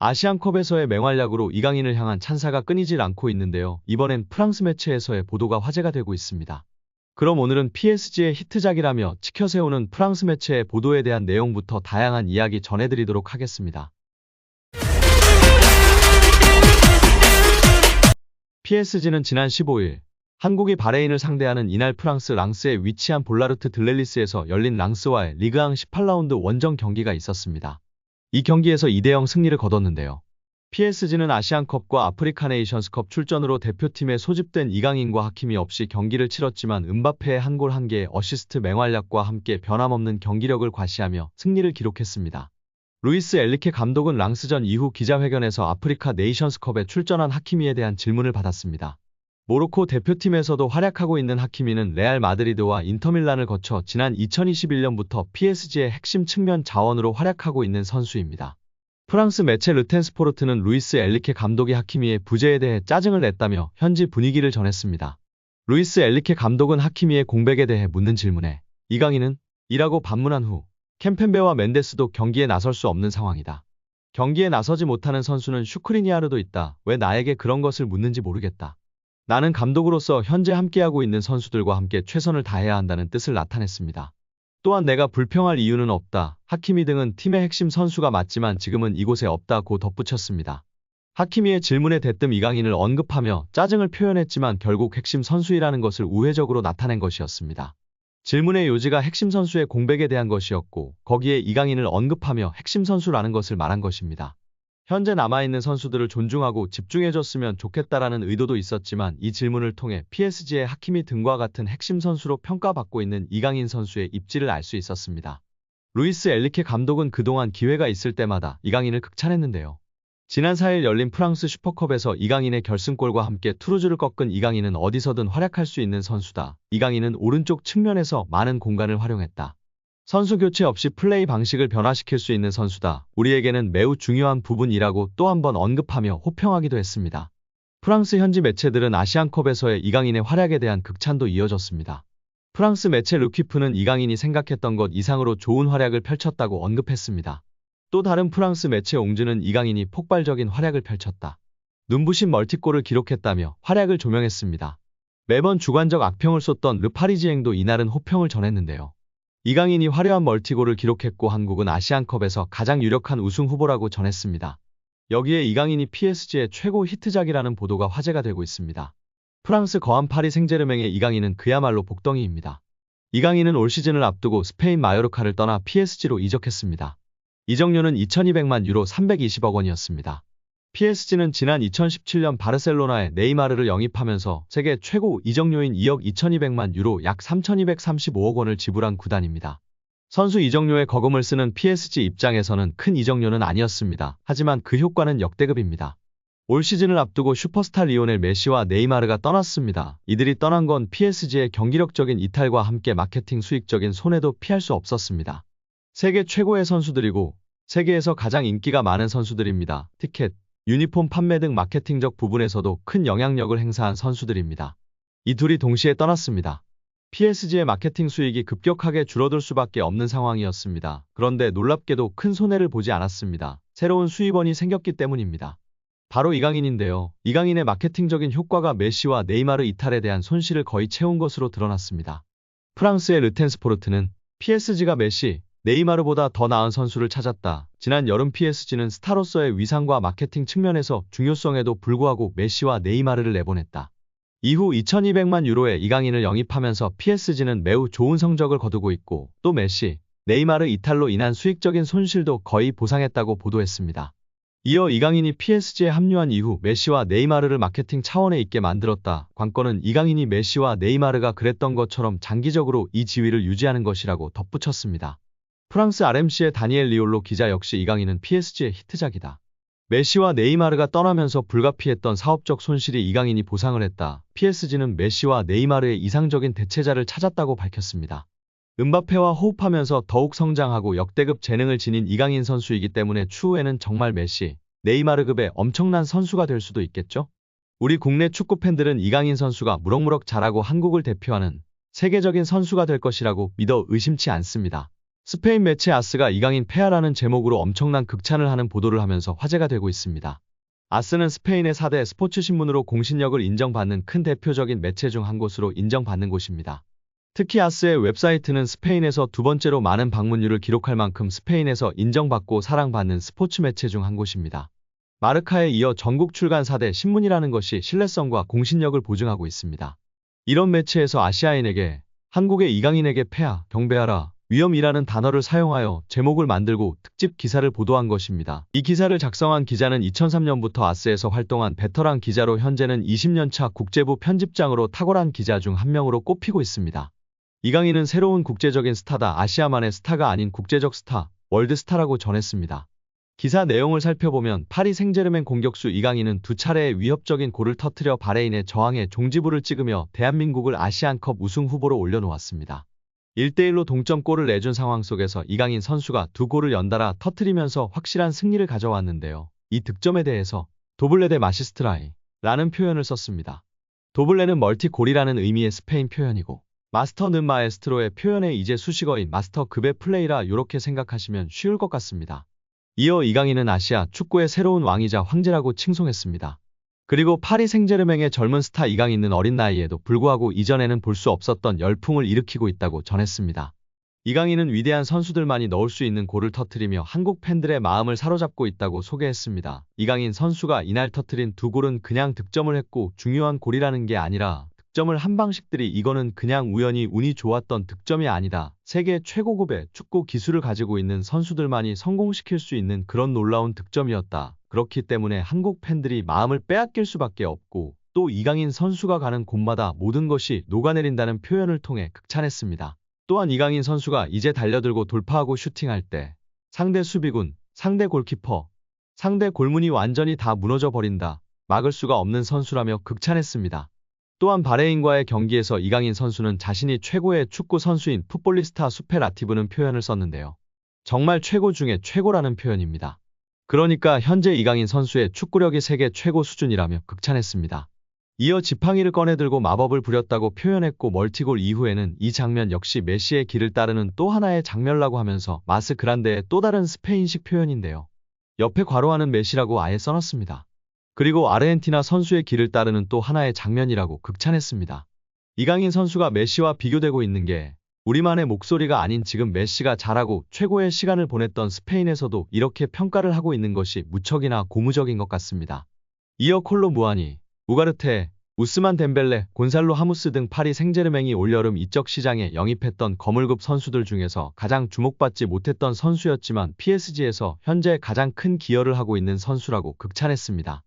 아시안컵에서의 맹활약으로 이강인을 향한 찬사가 끊이질 않고 있는데요. 이번엔 프랑스 매체에서의 보도가 화제가 되고 있습니다. 그럼 오늘은 PSG의 히트작이라며 치켜세우는 프랑스 매체의 보도에 대한 내용부터 다양한 이야기 전해드리도록 하겠습니다. PSG는 지난 15일 한국이 바레인을 상대하는 이날 프랑스 랑스에 위치한 볼라르트 들렐리스에서 열린 랑스와의 리그앙 18라운드 원정 경기가 있었습니다. 이 경기에서 2대0 승리를 거뒀는데요. PSG는 아시안컵과 아프리카 네이션스컵 출전으로 대표팀에 소집된 이강인과 하키미 없이 경기를 치렀지만 음바페의 한 골 한 개의 어시스트 맹활약과 함께 변함없는 경기력을 과시하며 승리를 기록했습니다. 루이스 엔리케 감독은 랑스전 이후 기자회견에서 아프리카 네이션스컵에 출전한 하키미에 대한 질문을 받았습니다. 모로코 대표팀에서도 활약하고 있는 하키미는 레알 마드리드와 인터밀란을 거쳐 지난 2021년부터 PSG의 핵심 측면 자원으로 활약하고 있는 선수입니다. 프랑스 매체 르텐스포르트는 루이스 엔리케 감독이 하키미의 부재에 대해 짜증을 냈다며 현지 분위기를 전했습니다. 루이스 엔리케 감독은 하키미의 공백에 대해 묻는 질문에 이강인은? 이라고 반문한 후 캠펜베와 멘데스도 경기에 나설 수 없는 상황이다. 경기에 나서지 못하는 선수는 슈크리니아르도 있다. 왜 나에게 그런 것을 묻는지 모르겠다. 나는 감독으로서 현재 함께하고 있는 선수들과 함께 최선을 다해야 한다는 뜻을 나타냈습니다. 또한 내가 불평할 이유는 없다. 하키미 등은 팀의 핵심 선수가 맞지만 지금은 이곳에 없다고 덧붙였습니다. 하키미의 질문에 대뜸 이강인을 언급하며 짜증을 표현했지만 결국 핵심 선수이라는 것을 우회적으로 나타낸 것이었습니다. 질문의 요지가 핵심 선수의 공백에 대한 것이었고 거기에 이강인을 언급하며 핵심 선수라는 것을 말한 것입니다. 현재 남아있는 선수들을 존중하고 집중해줬으면 좋겠다라는 의도도 있었지만 이 질문을 통해 PSG의 하키미 등과 같은 핵심 선수로 평가받고 있는 이강인 선수의 입지를 알 수 있었습니다. 루이스 엔리케 감독은 그동안 기회가 있을 때마다 이강인을 극찬했는데요. 지난 4일 열린 프랑스 슈퍼컵에서 이강인의 결승골과 함께 투르즈를 꺾은 이강인은 어디서든 활약할 수 있는 선수다. 이강인은 오른쪽 측면에서 많은 공간을 활용했다. 선수 교체 없이 플레이 방식을 변화시킬 수 있는 선수다. 우리에게는 매우 중요한 부분이라고 또 한 번 언급하며 호평하기도 했습니다. 프랑스 현지 매체들은 아시안컵에서의 이강인의 활약에 대한 극찬도 이어졌습니다. 프랑스 매체 르퀴프는 이강인이 생각했던 것 이상으로 좋은 활약을 펼쳤다고 언급했습니다. 또 다른 프랑스 매체 옹주는 이강인이 폭발적인 활약을 펼쳤다. 눈부신 멀티골을 기록했다며 활약을 조명했습니다. 매번 주관적 악평을 쏟던 르파리지앵도 이날은 호평을 전했는데요. 이강인이 화려한 멀티골을 기록했고 한국은 아시안컵에서 가장 유력한 우승 후보라고 전했습니다. 여기에 이강인이 PSG의 최고 히트작이라는 보도가 화제가 되고 있습니다. 프랑스 거한 파리 생제르맹의 이강인은 그야말로 복덩이입니다. 이강인은 올 시즌을 앞두고 스페인 마요르카를 떠나 PSG로 이적했습니다. 이적료는 2200만 유로 320억 원이었습니다. PSG는 지난 2017년 바르셀로나에 네이마르를 영입하면서 세계 최고 이적료인 2억 2200만 유로 약 3235억 원을 지불한 구단입니다. 선수 이적료에 거금을 쓰는 PSG 입장에서는 큰 이적료는 아니었습니다. 하지만 그 효과는 역대급입니다. 올 시즌을 앞두고 슈퍼스타 리오넬 메시와 네이마르가 떠났습니다. 이들이 떠난 건 PSG의 경기력적인 이탈과 함께 마케팅 수익적인 손해도 피할 수 없었습니다. 세계 최고의 선수들이고 세계에서 가장 인기가 많은 선수들입니다. 티켓, 유니폼 판매 등 마케팅적 부분에서도 큰 영향력을 행사한 선수들입니다. 이 둘이 동시에 떠났습니다. PSG의 마케팅 수익이 급격하게 줄어들 수밖에 없는 상황이었습니다. 그런데 놀랍게도 큰 손해를 보지 않았습니다. 새로운 수입원이 생겼기 때문입니다. 바로 이강인인데요. 이강인의 마케팅적인 효과가 메시와 네이마르 이탈에 대한 손실을 거의 채운 것으로 드러났습니다. 프랑스의 르텐스포르트는 PSG가 메시, 네이마르보다 더 나은 선수를 찾았다. 지난 여름 PSG는 스타로서의 위상과 마케팅 측면에서 중요성에도 불구하고 메시와 네이마르를 내보냈다. 이후 2200만 유로의 이강인을 영입하면서 PSG는 매우 좋은 성적을 거두고 있고 또 메시, 네이마르 이탈로 인한 수익적인 손실도 거의 보상했다고 보도했습니다. 이어 이강인이 PSG에 합류한 이후 메시와 네이마르를 마케팅 차원에 있게 만들었다. 관건은 이강인이 메시와 네이마르가 그랬던 것처럼 장기적으로 이 지위를 유지하는 것이라고 덧붙였습니다. 프랑스 RMC의 다니엘 리올로 기자 역시 이강인은 PSG의 히트작이다. 메시와 네이마르가 떠나면서 불가피했던 사업적 손실이 이강인이 보상을 했다. PSG는 메시와 네이마르의 이상적인 대체자를 찾았다고 밝혔습니다. 음바페와 호흡하면서 더욱 성장하고 역대급 재능을 지닌 이강인 선수이기 때문에 추후에는 정말 메시, 네이마르급의 엄청난 선수가 될 수도 있겠죠? 우리 국내 축구 팬들은 이강인 선수가 무럭무럭 자라고 한국을 대표하는 세계적인 선수가 될 것이라고 믿어 의심치 않습니다. 스페인 매체 아스가 이강인 폐하라는 제목으로 엄청난 극찬을 하는 보도를 하면서 화제가 되고 있습니다. 아스는 스페인의 4대 스포츠 신문으로 공신력을 인정받는 큰 대표적인 매체 중 한 곳으로 인정받는 곳입니다. 특히 아스의 웹사이트는 스페인에서 두 번째로 많은 방문율을 기록할 만큼 스페인에서 인정받고 사랑받는 스포츠 매체 중 한 곳입니다. 마르카에 이어 전국 출간 4대 신문이라는 것이 신뢰성과 공신력을 보증하고 있습니다. 이런 매체에서 아시아인에게 한국의 이강인에게 폐하, 경배하라, 위험이라는 단어를 사용하여 제목을 만들고 특집 기사를 보도한 것입니다. 이 기사를 작성한 기자는 2003년부터 아스에서 활동한 베테랑 기자로 현재는 20년차 국제부 편집장으로 탁월한 기자 중 한 명으로 꼽히고 있습니다. 이강인은 새로운 국제적인 스타다. 아시아만의 스타가 아닌 국제적 스타, 월드스타라고 전했습니다. 기사 내용을 살펴보면 파리 생제르맹 공격수 이강인은 두 차례의 위협적인 골을 터뜨려 바레인의 저항에 종지부를 찍으며 대한민국을 아시안컵 우승 후보로 올려놓았습니다. 1대1로 동점골을 내준 상황 속에서 이강인 선수가 두 골을 연달아 터뜨리면서 확실한 승리를 가져왔는데요. 이 득점에 대해서 도블레 데 마시스트라이 라는 표현을 썼습니다. 도블레는 멀티골이라는 의미의 스페인 표현이고 마스터는 마에스트로의 표현에 이제 수식어인 마스터급의 플레이라 요렇게 생각하시면 쉬울 것 같습니다. 이어 이강인은 아시아 축구의 새로운 왕이자 황제라고 칭송했습니다. 그리고 파리 생제르맹의 젊은 스타 이강인은 어린 나이에도 불구하고 이전에는 볼 수 없었던 열풍을 일으키고 있다고 전했습니다. 이강인은 위대한 선수들만이 넣을 수 있는 골을 터뜨리며 한국 팬들의 마음을 사로잡고 있다고 소개했습니다. 이강인 선수가 이날 터뜨린 두 골은 그냥 득점을 했고 중요한 골이라는 게 아니라 득점을 한 방식들이 이거는 그냥 우연히 운이 좋았던 득점이 아니다. 세계 최고급의 축구 기술을 가지고 있는 선수들만이 성공시킬 수 있는 그런 놀라운 득점이었다. 그렇기 때문에 한국 팬들이 마음을 빼앗길 수밖에 없고 또 이강인 선수가 가는 곳마다 모든 것이 녹아내린다는 표현을 통해 극찬했습니다. 또한 이강인 선수가 이제 달려들고 돌파하고 슈팅할 때 상대 수비군, 상대 골키퍼, 상대 골문이 완전히 다 무너져 버린다. 막을 수가 없는 선수라며 극찬했습니다. 또한 바레인과의 경기에서 이강인 선수는 자신이 최고의 축구 선수인 풋볼리스타 수페라티브는 표현을 썼는데요. 정말 최고 중에 최고라는 표현입니다. 그러니까 현재 이강인 선수의 축구력이 세계 최고 수준이라며 극찬했습니다. 이어 지팡이를 꺼내들고 마법을 부렸다고 표현했고 멀티골 이후에는 이 장면 역시 메시의 길을 따르는 또 하나의 장면이라고 하면서 마스 그란데의 또 다른 스페인식 표현인데요. 옆에 괄호하는 메시라고 아예 써놨습니다. 그리고 아르헨티나 선수의 길을 따르는 또 하나의 장면이라고 극찬했습니다. 이강인 선수가 메시와 비교되고 있는 게 우리만의 목소리가 아닌 지금 메시가 잘하고 최고의 시간을 보냈던 스페인에서도 이렇게 평가를 하고 있는 것이 무척이나 고무적인 것 같습니다. 이어 콜로 무아니, 우가르테, 우스만 덴벨레, 곤살로 하무스 등 파리 생제르맹이 올여름 이적 시장에 영입했던 거물급 선수들 중에서 가장 주목받지 못했던 선수였지만 PSG에서 현재 가장 큰 기여를 하고 있는 선수라고 극찬했습니다.